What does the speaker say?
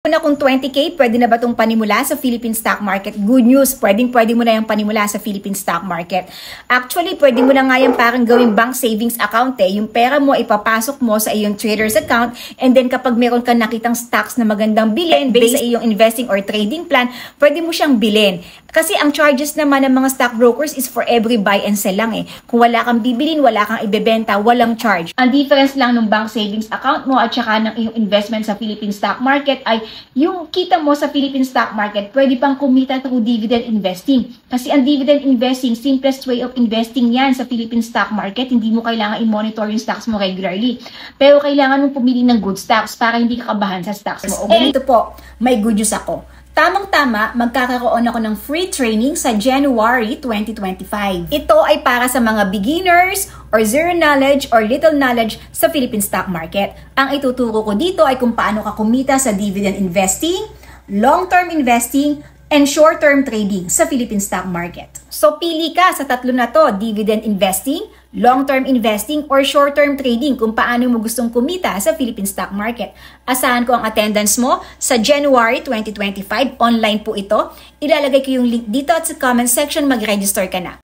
Na kung 20K, pwede na ba itong panimula sa Philippine stock market? Good news, pwede mo na yung panimula sa Philippine stock market. Actually, pwede mo na nga yung parang gawing bank savings account eh. Yung pera mo, ipapasok mo sa iyong trader's account, and then kapag meron ka nakitang stocks na magandang bilhin based sa iyong investing or trading plan, pwede mo siyang bilhin. Kasi ang charges naman ng mga stockbrokers is for every buy and sell lang eh. Kung wala kang bibilin, wala kang ibebenta, walang charge. Ang difference lang ng bank savings account mo at saka ng iyong investment sa Philippine stock market ay yung kita mo sa Philippine stock market, pwede pang kumita through dividend investing. Kasi ang dividend investing, simplest way of investing yan sa Philippine stock market. Hindi mo kailangan i-monitor yung stocks mo regularly. Pero kailangan mong pumili ng good stocks para hindi ka kabahan sa stocks mo. Okay, ito po, may good news ako. Tamang-tama, magkakaroon ako ng free training sa January 2025. Ito ay para sa mga beginners or zero knowledge or little knowledge sa Philippine stock market. Ang ituturo ko dito ay kung paano ka kumita sa dividend investing, long-term investing, and short-term trading sa Philippine stock market. So pili ka sa tatlo na to, dividend investing, long-term investing, or short-term trading kung paano mo gustong kumita sa Philippine stock market. Asahan ko ang attendance mo sa January 2025. Online po ito. Ilalagay ko yung link dito at sa comment section, mag-register ka na.